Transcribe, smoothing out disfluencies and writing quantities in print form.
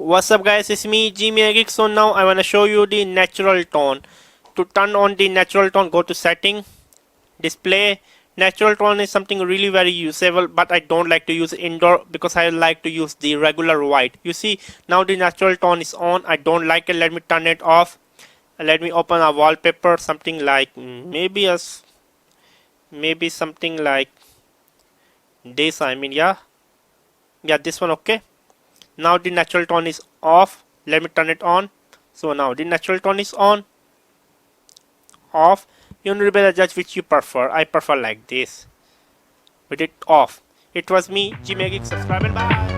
What's up guys, it's me Geek. So now I wanna show you the natural tone. To turn on the natural tone, go to setting, display. Natural tone is something really very usable, but I don't like to use indoor because I like to use the regular white. You see, now the natural tone is on. I don't like it. Let me turn it off. Let me open a wallpaper, something like maybe something like this. Yeah, this one. Okay. Now the natural tone is off. Let me turn it on. So now the natural tone is on, off. You need to judge which you prefer. I prefer like this with it off. It was me, Geek. Subscribe and bye.